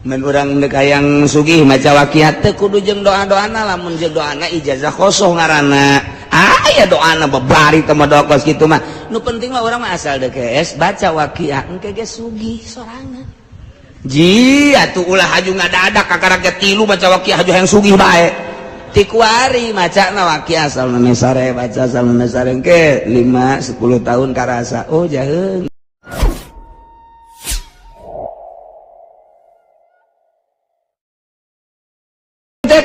men urang neuk hayang sugih maca waqiah teh kudu jeung doa-doana, lamun jeung doana ijazah khosoh ngaranna. Aya doana babari teh mah doa kos kitu mah. Nu penting mah urang mah asal geus baca waqiah engke ge sugih sorangan. Ji atuh ulah haju ngadadak kakaraga 3 baca waqiah haju hayang sugih bae. Ti kuari macana waqiah salna mesare baca salna mesare engke 5 10 tahun karasa. Oh jaheung.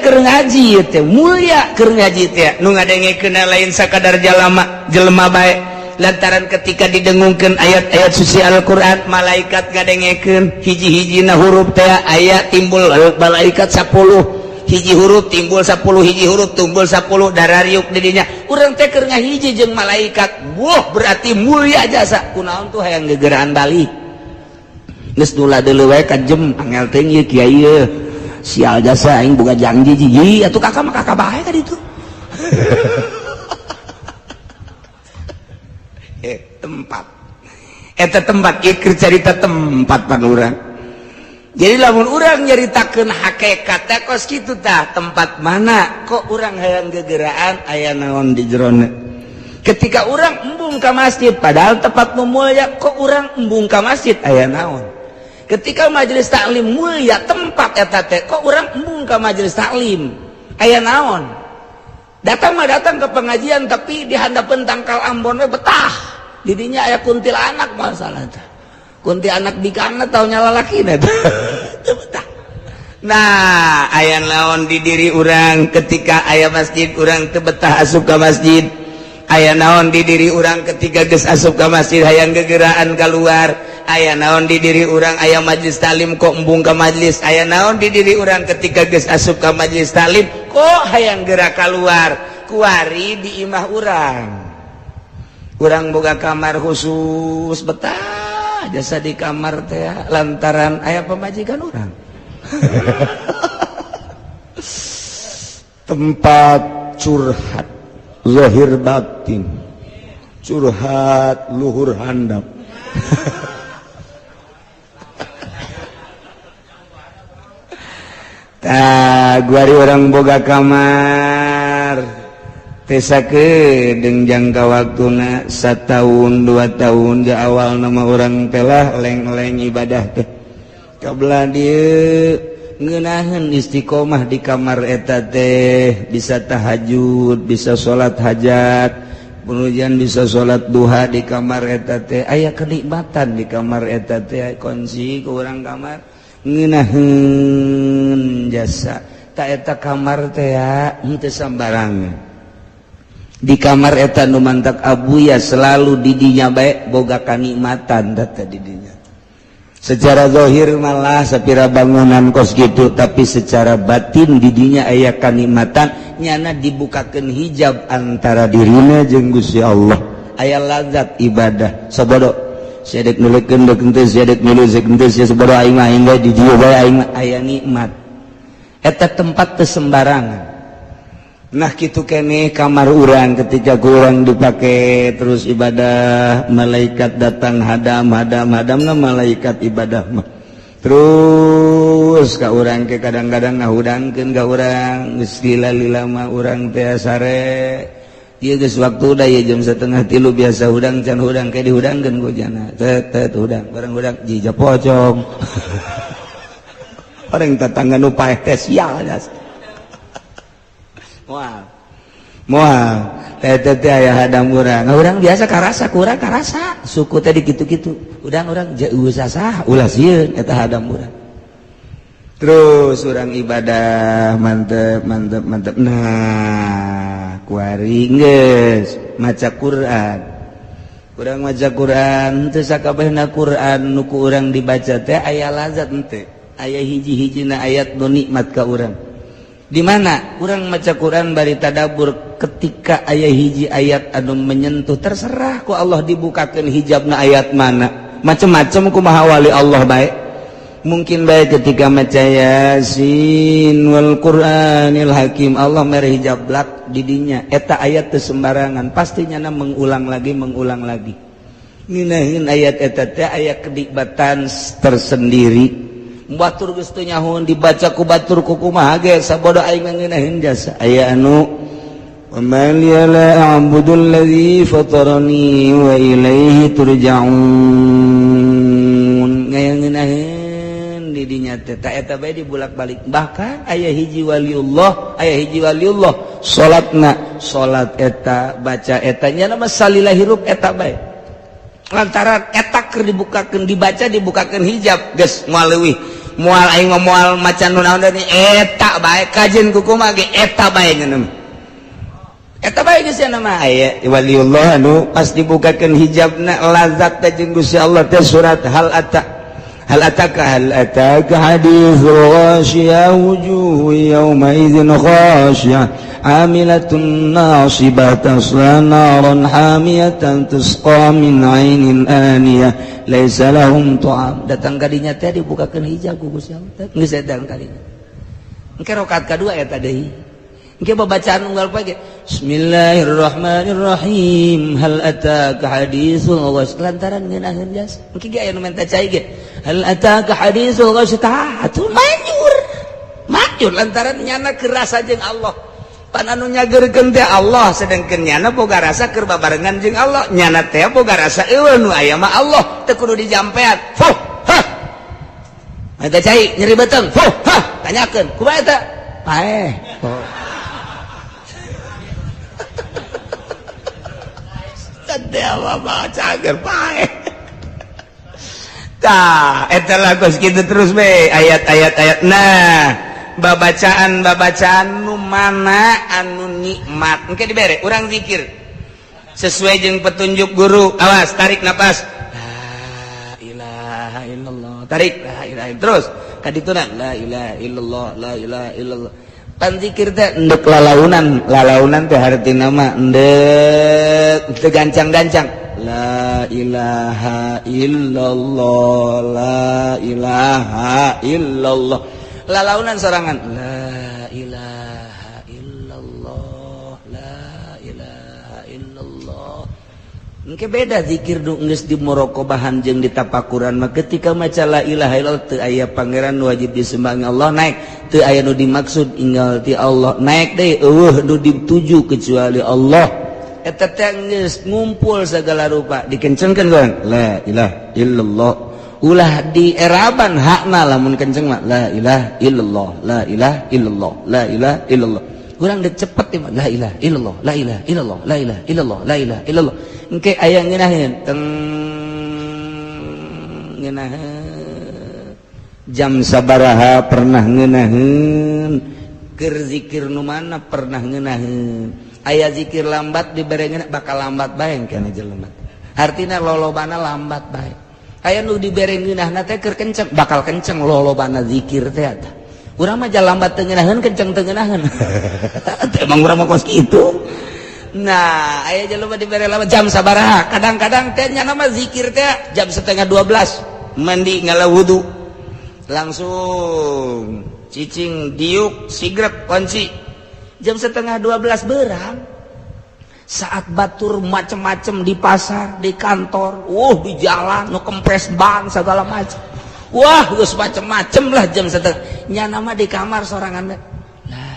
Keur ngaji teh mulia, keur ngaji teh nu ngadengekeun lain sakadar jelema bae, lantaran ketika didengungkeun ayat-ayat suci Al-Qur'an malaikat ngadengekeun hiji-hijina huruf teh aya timbul malaikat 10 hiji huruf timbul 10 hiji huruf timbul 10 darariuk di dinya. Urang teh keur ngahiji jeung malaikat, wah berarti mulia jasa. Kunaon tuh hayang gegeraan balik geus dula deuleu wae kajem angel teh ieu kiai ieu sial jasa aing boga janji ji atuh kakak mah kakak bae ka ditu. Tempat eta tempat ieu cerita tempat pan urang. Jadi lamun urang nyaritakeun hakikat teh kos kitu tah tempat mana kok urang hayang gegeraan aya naon di jerona. Ketika urang embung ka masjid padahal tempat nu mulya kok urang embung ka masjid aya naon. Ketika majelis taklim mulia tempat eta teh kok urang embung ka majelis taklim aya naon. Datang mah datang ke pengajian tapi di handapeun tangkal Ambon we betah di dinya aya kuntilanak masalah teh. Kuntilanak bikana tau nya lalakina teh betah. Nah aya naon di diri urang ketika aya masjid urang teu betah asup ka masjid. Aya naon di diri urang ketika geus asup ka masjid hayang gegeraan keluar. Aya naon di diri urang aya majelis talim kok embung ka majelis. Aya naon di diri urang ketika geus asup ka majelis talim kok hayang gerak keluar. Kuari di imah urang. Urang boga kamar khusus betah jasa di kamar teh lantaran aya pamajikan urang. Tempat curhat zahir batin. Curhat luhur handap. Guari orang boga kamar tesakeun jangka waktuna 1 tahun 2 tahun di awal nama orang telah leng-leng ibadah teh kabelah dieu ngeunaheun istiqomah di kamar eta teh bisa tahajud bisa salat hajat kemudian bisa salat duha di kamar eta teh aya kenikmatan di kamar eta teh kunci ke urang kamar ngeunaheun jasa ta eta kamar teh henteu sambarangan di kamar eta nu mantak abuya selalu di dinya bae boga kanikmatan data di dinya secara zahir malah sapira bangunan kos gitu tapi secara batin di dinya aya kanikmatan nyana dibukakeun hijab antara dirina jeung Gusti Allah aya lazat ibadah sabodo sedek nulikeun deuk teu sedek nuliskeun teu sabodo aing mah aing di dieu bae aing aya nikmat eta tempat teu sembarangan. Nah kitu keneh kamar urang ketika urang dipake terus ibadah malaikat datang hadam-hadamna malaikat ibadah mah terus ka urang ke kadang-kadang ngahudangkeun ka urang geus lila mah urang teh sare ieu geus waktu da ieu jam 2:30 biasa hudang can hudang ke dihudangkeun ku jana tet hudang bareng hudang jija pocong. Orang tetangga nu paeh teh sial jas. Moal teh aya hadam urang. Urang biasa karasa kurang karasa. Suku teh dikitu-kitu. Urang jeuh sasah ulah sieun eta hadam urang. Terus urang ibadah mantep. Nah, kuari geus maca Quran. Urang maca Quran teu sakabehna Quran nu ku urang dibaca teh aya lazat henteu. Aya hiji-hijina ayat nu nikmat ka urang. Di mana urang maca Quran bari tadabbur ketika aya hiji ayat anu menyentuh terserah ku Allah dibukakeun hijabna ayat mana. Macem-macem kumaha wali Allah bae. Mungkin bae ketika maca Yasin wal Qur'anil Hakim Allah mere hijab blak di dinya eta ayat teu sembarangan pastinya mengulang lagi. Ngeunaheun ayat eta teh aya kenikmatan tersendiri. batur geus teu nyahun dibaca ku batur ku kumaha ge sabodo aing ngeunaheun jasa aya anu wa man la a'budul ladzi fatarani wa ilaihi turja'un ngeunaheun di dinya teh ta eta bae dibulak-balik bahkan aya hiji waliullah salat eta baca eta nya nama salila hirup eta bae lantaran eta keur dibukakeun hijab geus moal leuwih moal aing moal macan nu naon deui eta bae kajen ku kumaha ge eta bae ngeuneum eta bae geus cenah mah aya waliullah anu pas dibukakeun hijabna lazat teh jeung Gusti Allah teh surat hal ataka hadithul ghasyiyah wujuh yawma idzin khasyiyah amilatun nasibah tasla naran hamiyatan tusqa min 'ainin aniyah laisa lahum ta'am datang kadinya teh dibukakeun hijab ku Gusti Allah teh geus datang kadinya engke rakaat kadua eta deui engke babacaan unggal page bismillahirrahmanirrahim hal ataka hadithul ghasyiyah lantaran ngeunaheun jas engke ge aya nu menta cai ge hal ataka hadithul ghasyiyah atuh majur lantaran nyana kerasa jeung Allah pan anu nyageurkeun teh Allah sedengkeun nyana boga rasa keur babarengan jeung Allah nyana teh boga rasa eueuh nu aya mah Allah teu kudu dijampean fuh hah eta cai nyeri beuteung fuh hah tanyakeun kumaha eta paeh Dewa baca agar paeh tah eta lagos kitu terus be ayat-ayat nah babacaan nu mana anu nikmat engke dibere urang zikir sesuai jeung petunjuk guru awas tarik napas la ilaha illallah tarik la ilaha terus kadituna la ilaha illallah la ilaha illallah pan zikir teh endek lalaunan teh hartina mah endek teu gancang-gancang la ilaha illallah la ilaha illallah lalaunan sorangan la ilaha illallah la ilaha illallah engke beda zikir nu geus dimuraqabahan jeung ditapakuran mah ketika maca la ilaha illallah teu aya pangeran wajib disembah Allah naik teu aya nu dimaksud inggal ti Allah naik deui eueuh nu dituju kecuali Allah eta teh geus ngumpul sagala rupa dikencenkeun kan la ilaha illallah ulah di eraban hakna lamun kenceng mah la ilaha illallah la ilaha illallah la ilaha illallah urang dek cepet mah la ilaha illallah la ilaha illallah la ilaha illallah la ilaha illallah engke aya ngeunaheun teng ngeunaheun jam sabaraha pernah ngeunaheun keur zikir nu mana pernah ngeunaheun aya zikir lambat dibere ngeunah bakal lambat bae kana jelema artina lolobana lambat bae aya nu dibere ngeunahna teh keur kenceng bakal kenceng lolobana zikir teh eta urang mah lambat teu ngeunaheun kenceng teu ngeunaheun emang urang mah kos kitu nah aya jelema dibere lambat jam sabaraha kadang-kadang teh nya mah zikir teh jam 11:30 mandi ngala wudu langsung cicing diuk sigrep kunci jam 11:30 beurang saat batur macem-macem di pasar di kantor di jalan nu kempres ban segala macam geus macem-macem lah jam 1 nya nama di kamar sorangan la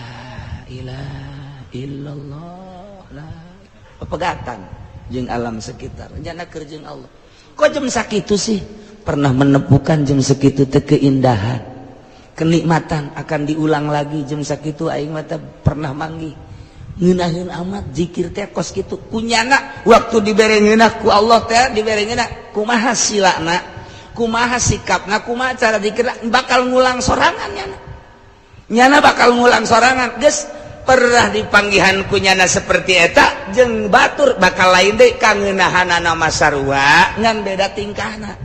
ilaha illallah la pepegatan jeung alam sekitar nya keur jeung Allah kok jam sakitu sih pernah menepukan jam segitu teh keindahan kenikmatan akan diulang lagi jam sakitu aing mah pernah manggih ngeunaheun amat zikir teh kos kitu kunyana waktu dibere ngeunah ku Allah teh dibere ngeunah kumaha silana kumaha sikapna kumaha cara zikirna bakal ngulang sorangan nyana bakal ngulang sorangan geus pernah dipanggihan kunyana seperti eta jeung batur bakal lain deui ka ngeunahanana masarua ngan beda tingkahna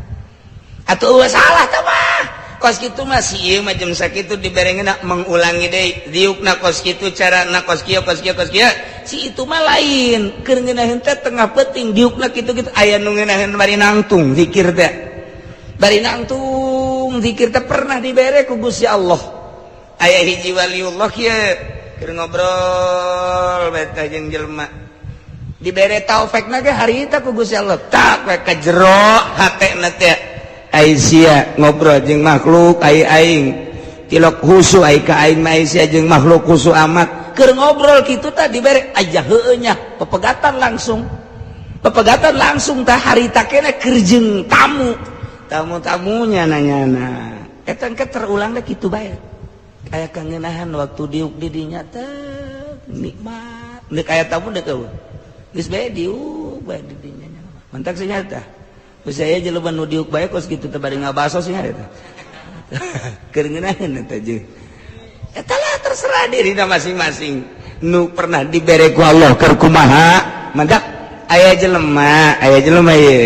atuh salah teh mah kos kitu mah si ieu mah jam sakitu diberengeuna mengulangi deui diukna kos kitu carana kos kieu si itu mah lain keur ngeunaheun teh tengah peuting diukna kitu-kitu aya nu ngeunaheun bari nangtung zikir teh bari nangtung zikir teh pernah dibere ku Gusti Allah aya hiji waliullah kieu keur ngobrol beta jeung jelema dibere taufik na ge harita ku Gusti Allah tak we ka jero hatena teh Aisyah ngobrol jeung makhluk aing tilok husu ai ka aing Aisyah jeung makhluk husu amat keur ngobrol kitu tah dibere aja heueuh nya pepegatan langsung tah harita keneh keur jeung tamu-tamunya nanyana eta engke terulang da kitu bae aya kangenahan waktu diuk di dinya teh nikmat deuk aya tamu deuk eueuh geus bae diuk bae di dinya mantak senyata geus aya jelema nu diuk bae kos kitu teh bari ngabaso nya eta keur ngeunaheun eta jeung eta lah terserah dirina masing-masing nu pernah dibere ku Allah keur kumaha mantak aya jelema ye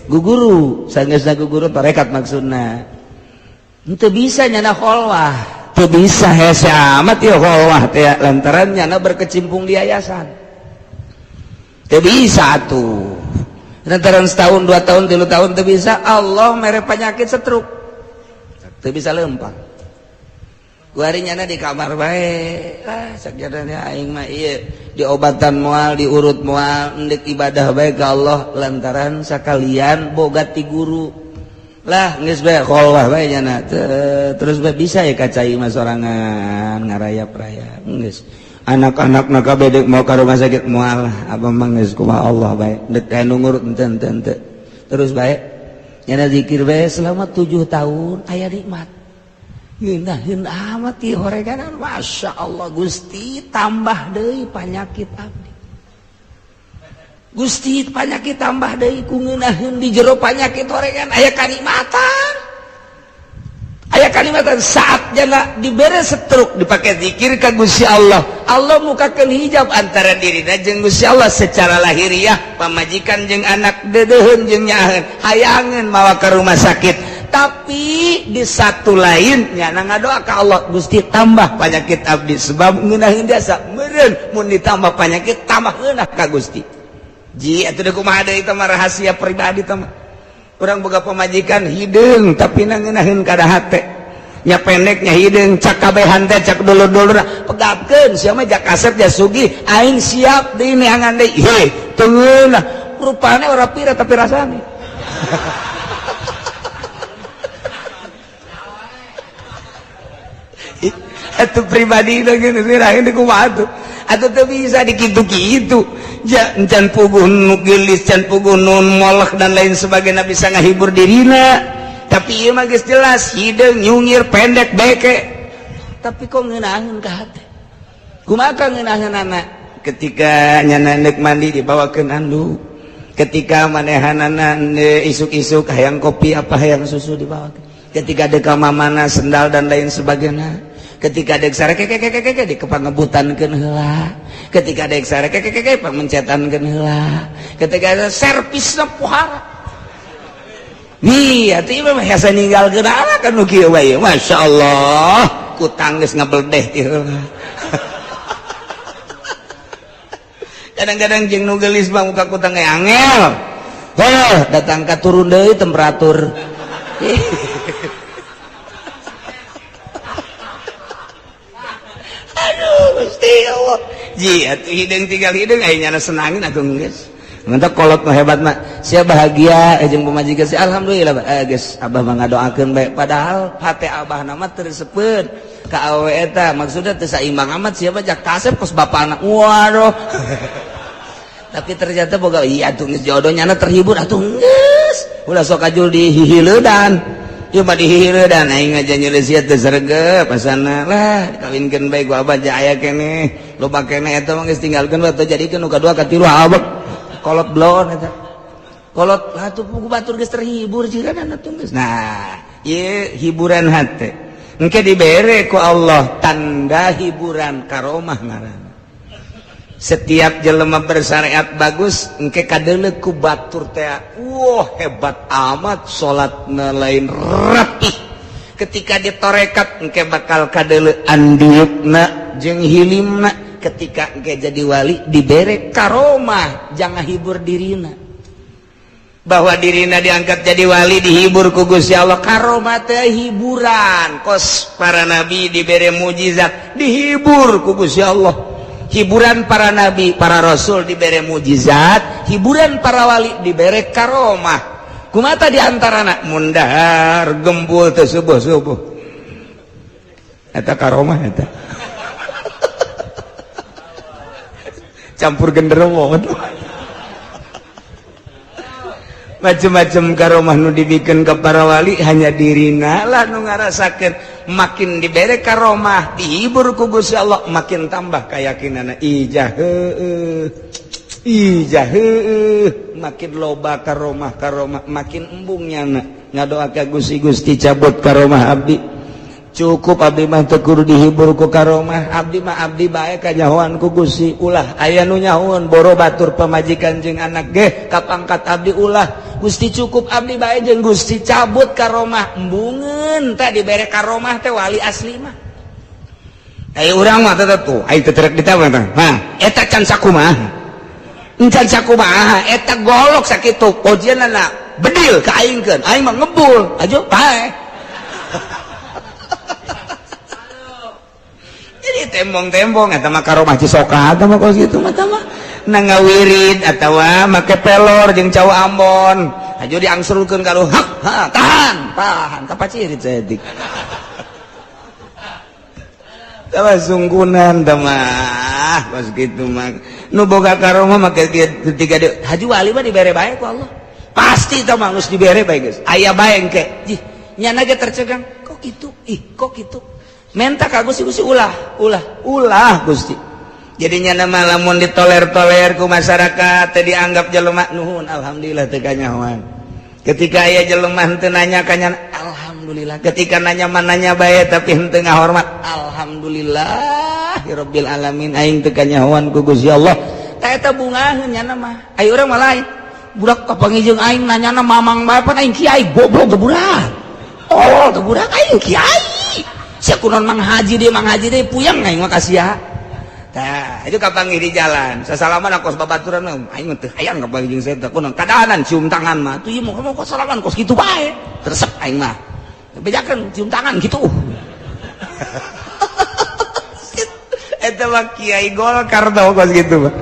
guguru sageusna guguru tarekat maksudna henteu bisa nyana kholwah teu bisa hese amat ya kholwah teh lantaran nyana berkecimpung di yayasan teu bisa atuh lantaran setahun 2 tahun 3 tahun teu bisa Allah mere penyakit stroke teu bisa lempang kuari nyana di kamar bae sakjadana aing mah ieu diobatan moal diurut moal endek ibadah bae ka Allah lantaran sakalian boga ti guru lah geus bae kholwah bae nyana terus bae bisa ya kacai mah sorangan ngarayap-rayap geus anak-anakna kabeh deuk mau ka rumah sakit moal abah mah geus kumaha Allah bae deuk aya nu ngurut henteu terus bae nyana zikir bae selama 7 tahun aya nikmat ngeunaheun amat ieu horeganan Masya Allah Gusti tambah deui panyakit abdi Gusti panyakit tambah deui ku ngeunaheun di jero panyakit horegan aya kalimatan saat jana dibere stroke dipake zikir ka Gusti Allah mukakeun hijab antara dirina jeung Gusti Allah secara lahiriah pamajikan jeung anak dedeuheun jeung nyaheun hayangeun mawa ka rumah sakit tapi di satu lain nyana ngadoa ka Allah Gusti tambah penyakit abdi sebab ngeunaheun jasa meureun mun ditambah penyakit tambah eunah ka Gusti ji atuh kumaha deui teh mah rahasia pribadi teh mah urang boga pamajikan hideung tapi ngeunaheun kada hate nya pendeknya hideung cak kabehan teh cak dulur-dulur pegapkeun sia mah jak kasep jak sugih aing siap deui neangan deui heuh teu ngeunah rupane ora pira tapi rasane itu pribadi lagi nirahin kumaha tuh atuh teu bisa dikitu-kitu can puguh nu geulis can puguh nun moleh dan lain sebagainya bisa ngahibur dirina tapi ieu mah geus jelas hideung nyungir pendek beke tapi kok ngeunaheun ka hate kumaha ngeunaheunana ketika nyana neuk mandi dibawakeun anduk ketika manehanana isuk-isuk hayang kopi apa hayang susu dibawakeun ketika deuk ka mamana sendal dan lain sebagainya ketika dek sare keke di kepangebutankeun heula ketika dek sare keke pamencetankeun heula ketika servisna pohara nih atuh mah hese ninggalkeun anak kan nu kieu bae masyaallah kutang geus ngabeldeh ti heula kadang-kadang jeung nu geulis mah muka kutang ge angel datang ka turun deui temperatur Gusti Allah ji atuh hideung tinggal hideung aya nyana senangin atuh geus mantap kolot mah hebat mah sia bahagia jeung pamajikan sia alhamdulillah geus abah mah ngadoakeun bae padahal hate abah nama teu resepkeun ka awewe eta maksudna teu saimbang amat sia mah jak kasep kos bapana waduh tapi ternyata boga iya atuh geus jodoh nyana terhibur atuh geus ulah sok ajul dihihileudan ieu mah dihihileudan aing aja nyeureus sia teu sregep asana lah dikawinkeun bae ku abah ja aya keneh loba keneh eta mah geus tinggalkeun we teu jadikeun nu kadua katilu abek kolot blon eta kolot atuh pugu batur geus terhibur jiran atuh geus nah ieu hiburan hate engke dibere ku Allah tanda hiburan karomah ngaranna setiap jelema bersyariat bagus engke kadeuleuk ku batur teh wah hebat amat salatna lain rapih ketika ditorekat engke bakal kadeuleuk andiukna jeung hilimna ketika engke jadi wali dibere karomah jangan hibur dirina bahwa dirina diangkat jadi wali dihibur ku Gusti Allah karomah teh hiburan kos para nabi dibere mujizat dihibur ku Gusti Allah hiburan para nabi, para rasul diberi mujizat, hiburan para wali diberi karomah. kumata diantara anak mundahar gembul teu subuh-subuh eta karomah eta campur genderuwo macam-macam karomah nu dibikin ke para wali hanya dirina lah nu ngarasakeun makin dibere karomah dihibur ku Gusti Allah makin tambah keyakinanna ijah makin loba karomah makin embungnya ngadoakeun Gusti cabut karomah abdi cukup abdi mah teu kudu dihibur ku karomah abdi mah abdi bae kanyahoan ku Gusti ulah aya nu nyahoan boro batur pamajikan jeung anak ge kapangkat abdi ulah Gusti cukup abdi bae jeung Gusti cabut karomah embungeun teh dibere karomah teh wali asli mah aya urang mah teh tuh ai teh terek ditawar teh nah eta can sakumaha encan sakumaha eta golok sakitu pojeunna bedil ka aingkeun aing mah ngebul ajo bae jadi tembong-tembong eta mah karomah cisoka eta mah kos kitu mah nangawirid atawa make pelor jeung cau Ambon ajo diangsurulkeun ka lu tahan kapacirit saeutik tah sunggunan tah mah kos kitu mah nu boga karomah make ketika haji wali mah dibere bae ku Allah pasti tah mah geus dibere bae geus aya bae engke nyana ge tercegang kok kitu kok kitu menta ka Gusti ulah Gusti jadinya nama lamun ditoler-toler ku masyarakat teh dianggap jelema nuhun alhamdulillah teu kanyahoan ketika aya jelema henteu nanya kanyan alhamdulillah ketika nanya mananya bae tapi henteu ngahormat alhamdulillah rabbil alamin aing teu kanyahoan ku Gusti Allah tah eta bungaheun nya mah aya urang mah lain budak kapangijeng aing nanyana mamang bae pan aing kiai goblok teu budak teu budak aing kiai sia kunon mang haji deh puyang aing mah kasia tah itu kapanggih di jalan sasalaman kos babaturan aing teh hayang kapanggih jeung saya teh kunon kadahanan cium tangan mah tuh ieu mah kos salaman kos kitu bae resep aing mah bejakeun cium tangan kitu eta mah kiai Golkar tau kos kitu mah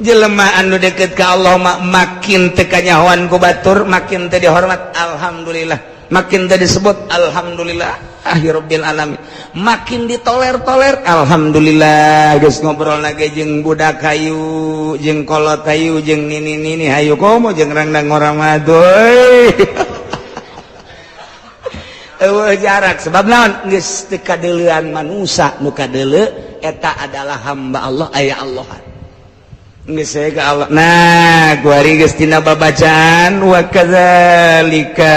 jelema anu deket ka Allah mah makin teu kanyahoan ku batur makin teu dihormat alhamdulillah makin teu disebut alhamdulillah rabbil alamin makin ditoler-toler alhamdulillah geus ngobrol lagi jeung budak hayu jeung kolot hayu jeung nini hayu komo jeung rangdang orang madoy eueuh jarak sebab naon geus teu kadeuleuan manusia nu kadeuleu eta adalah hamba Allah aya Allahan geus ka Allah nah kuari geus tina babacaan wa kadzalika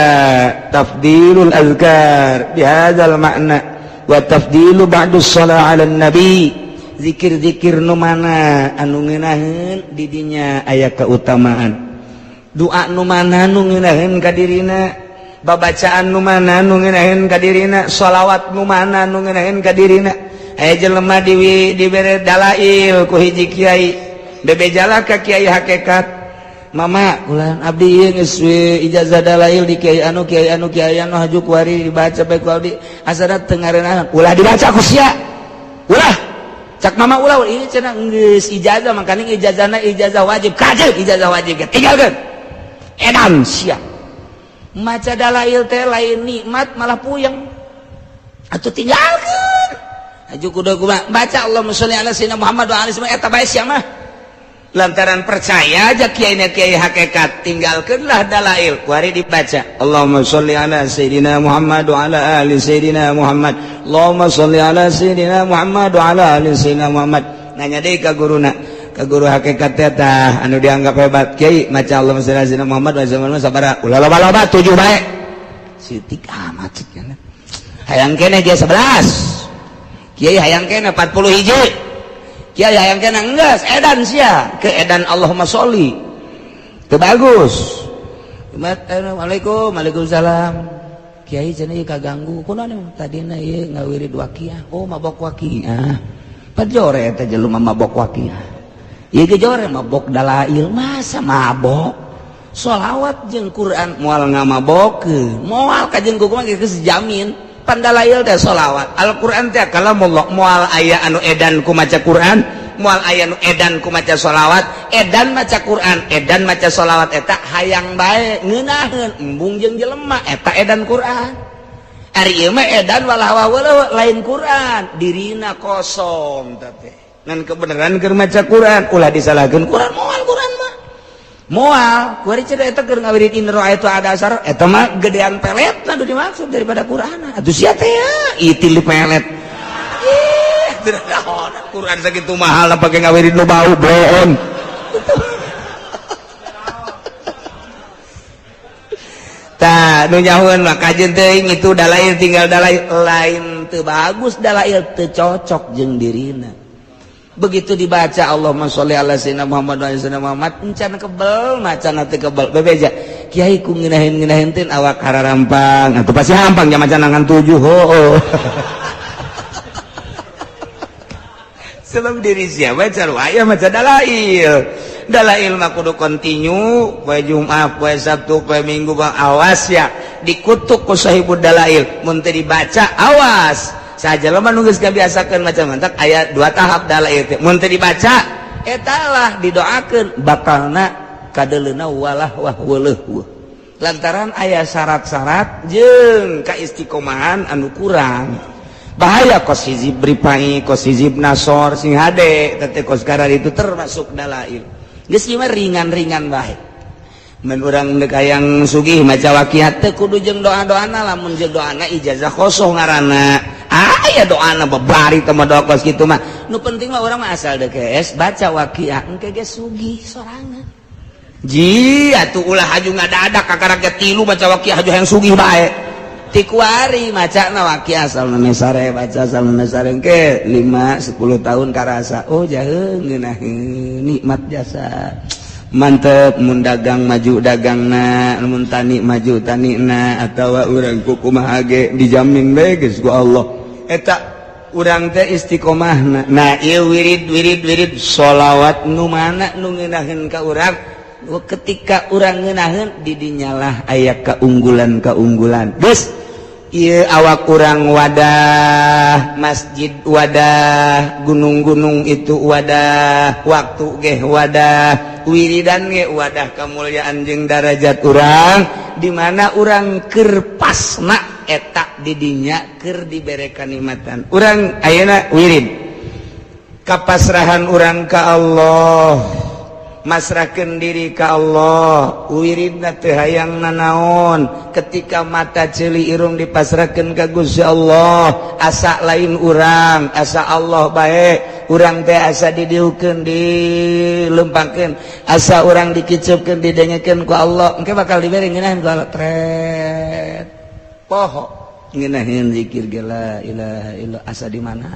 tafdilul azkar bihadzal makna wa tafdilu ba'du shalah 'alan nabi zikir-zikir nu mana anu ngeunaheun di dinya aya kautamaan doa nu mana nu ngeunaheun ka dirina babacaan nu mana nu ngeunaheun ka dirina shalawat nu mana nu ngeunaheun ka dirina aya jelema dibere dalail ku hiji kiai bebejala ka kiai hakikat mama ulah abdi ieu geus ijazah dalail di kiai anu haju kuari dibaca bae ku abdi asana teu ngareunaan ulah dibaca ku sia ulah cak mama ulah ieu cenah geus ijazah makana ijazahna ijazah wajib kajib ijazah wajib tinggalkeun edan sia maca dalail teh lain nikmat malah puyeng atuh tinggalkeun haju kudu baca Allahumma sholli ala sayyidina Muhammad wa ali sayyidina eta bae sia mah lantaran percaya aja kiai hakikat tinggalkanlah dalail kuari dibaca Allahumma sholli ala sayyidina Muhammad wa ala ali sayyidina Muhammad Allahumma sholli ala sayyidina Muhammad wa ala ali sayyidina Muhammad nanya deui ka guruna ka guru hakikat teh anu dianggap hebat kiai maca Allahumma sholli ala sayyidina Muhammad wa ala ali Muhammad sabaraha ulah loba 7 bae sitik amat cenah hayang keneh dia 11 kiai hayang keneh 40 hiji kiai hayang kena enggeus edan sia ke edan Allahumma sholli teu bagus Assalamualaikum waalaikumsalam kiai cenah ieu kaganggu kunaon tadina ieu ngawirid waqiah mabok waqiah pajore eta jelema mabok waqiah ieu ge jore mabok dalail masa mabok sholawat jeung Quran moal ngamabokeun moal ka jeung kumaha geus jamin pandalail teh sholawat Al-Quran teh kalamullah moal aya anu edan ku maca Quran moal aya nu edan ku maca sholawat, edan maca Quran, edan maca sholawat eta hayang bae ngeunaheun embung jeung jelema eta edan Quran. Ari ieu mah edan walah lain Quran, dirina kosong teh. Ngan kebenaran keur maca Quran ulah disalahkeun Quran moal Quran mah. Moal, kuari cerita eta keur ngawirid inro aya tu ada asar eta mah gedean peletna nu dimaksud daripada Quran. Atuh sia teh itil di pelet. Quran sakitu mahal pake ngawirid nu bau bohong. Tah nu nyahoeun mah kajeun teuing itu dalail tinggal dalail lain teu bagus, dalail teu cocok jeung dirina. Begitu dibaca Allahumma sholli ala sayyidina Muhammad wa ala sayyidina Muhammad encan kebel macan teh kebel bebeja kiai ku ngeunaheun teh awak hararampang atuh pasti hampang nya macan nangan 7 heuh. Sebab diri siapa baca aya maca dalail mah kudu kontinu poe Jumat poe Sabtu poe Minggu bang awas ya dikutuk ku sahibud dalail mun teu dibaca awas saja lemah nu geus ngabiasakeun maca mantak aya 2 tahap dalail teh mun teu dibaca eta lah didoakeun bakalna kadeleuna walah wah weuleuh lantaran aya syarat-syarat jeung kaistiqomahan anu kurang. Bahaya kos hizib ripai, kos hizib nasor, sing hade, tete kos karar itu termasuk dalail. Geus ieu mah ringan-ringan bae. Mun urang deuk hayang sugih maca waqiat teh kudu jeung doa-doana, lamun jeung doana ijazah kosong ngaranna. Aya doana babari teh mah doa kos kitu mah. Nu penting mah urang mah asal deuk geus baca waqiat engke geus sugih sorangan. Ji atuh ulah haju ngadadak kakaraget 3 baca waqiat haju hayang sugih bae. Tikuari maca na waqiah asal mesare baca asal mesare ke 5-10 tahun karasa oh jaheung ngeunaheun nikmat jasa mantep mun dagang maju dagangna mun tani maju tanina atawa urang kumaha ge dijamin bae geus ku Allah eta urang teh istiqomahna. Nah ieu wirid sholawat nu mana nu ngeunaheun ka urang ketika urang ngeunaheun di dinyalah aya keunggulan geus ieu awak urang wadah masjid wadah gunung-gunung itu wadah waktu ge wadah wiridan ge wadah kamulyaan jeung darajat urang di mana urang keur pasna eta di dinya keur dibere kanikmatan urang ayeuna wirid kapasrahan urang ka Allah masrahkeun diri ka Allah wiridna teu hayang nanaon ketika mata ceuli irung dipasrahkeun ka Gusti Allah asa lain urang asa Allah bae urang teh asa didieukeun dilempangkeun asa urang dikiceupkeun didengekeun ku Allah engke bakal dibere ngeunaheun ku Allah tret poho ngeunaheun zikir ge la ilaha illallah asa di mana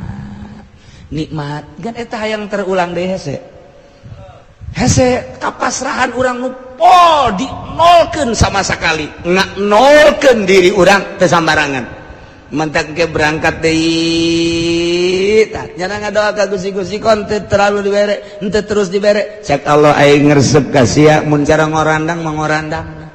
nikmat kan eta hayang terulang deui hese kapasrahan urang nu pol di nolkeun sama sekali nggak nolkeun diri urang teu sambarangan mentak ke berangkat deui tah nyana ngadoa ka Gusti kon teu terlalu dibere henteu terus dibere cek Allah aing ngresep ka sia mun cara ngorandang mangorandang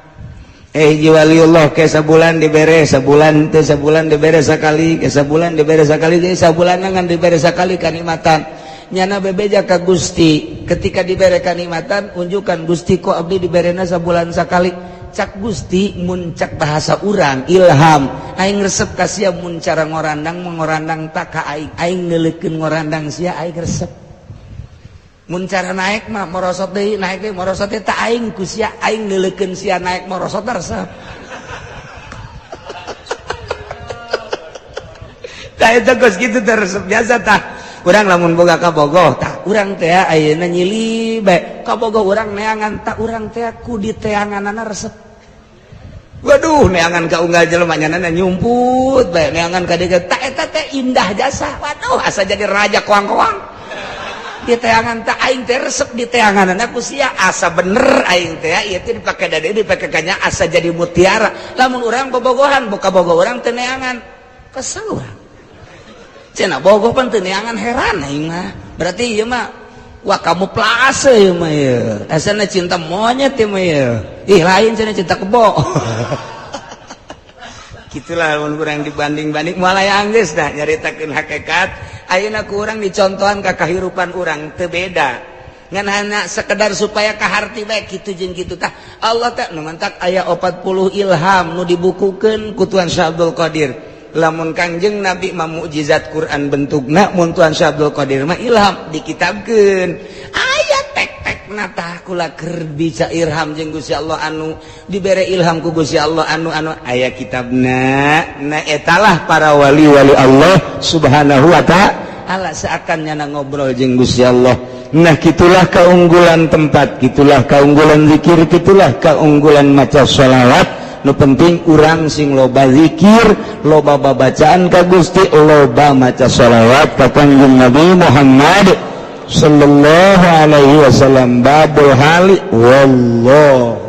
hiji waliullah ke sabulan dibere sabulan teu sabulan dibere sakali ke sabulan dibere sakali ge sabulan ngan dibere sakali kanikmatan nyana bebeja ka Gusti ketika dibere kanikmatan unjukkan Gusti kok abdi diberena sabulan sakali cak Gusti mun cak bahasa urang ilham aing resep ka sia mun cara ngorandang mangorandang tak ka aing neuleukeun ngorandang sia aing resep mun cara naik mah morosot deui naik deui morosot teh tak aing ku sia aing neuleukeun sia naik morosot resep tah eta geus kitu teh resep biasa tah urang lamun boga kabogoh tah urang teh ayeuna nyili bae kabogoh urang neangan tah urang teh ku di teanganana resep waduh neangan ka unggal jelema nyanana nyumput bae neangan ka dieu tah eta teh indah jasa waduh asa jadi raja koang-koang di teangan tah aing teh resep di teanganana ku sia asa bener aing teh ieu teh dipake dade dipake kanya asa jadi mutiara lamun urang bobogohan boga bogoh urang teh neangan kesel urang cenah bogoh pan teu neangan heran aing mah berarti ieu mah wah kamu plase ieu mah ieu asana cinta monyet ieu mah ieu ih lain cenah cinta kebo gitulah mun urang dibanding-banding moal aya anggeus dah nyaritakeun hakikat ayeuna kurang dicontohan ka kahirupan urang teu beda ngan hanya sekedar supaya kaharti bae kitu jeung kitu tah Allah teh nu mantak aya 40 ilham nu dibukukeun ku Tuan Syekh Abdul Qadir lamun Kangjeng Nabi mah mukjizat Quran bentukna mun Tuan Syekh Abdul Qadir mah ilham dikitabkeun aya tek-tekna tah kula keur bisa ilham jeung Gusti Allah anu dibere ilham ku Gusti Allah anu aya kitabna na etalah para wali-wali Allah Subhanahu wa ta'ala seakan nyana ngobrol jeung Gusti Allah. Nah gitulah keunggulan tempat, gitulah keunggulan zikir, gitulah keunggulan maca sholawat. Nu penting urang sing loba zikir, loba babacaan ka Gusti, loba maca sholawat ka Kanjeng Nabi Muhammad sallallahu alaihi wasallam. Babul hali wallahu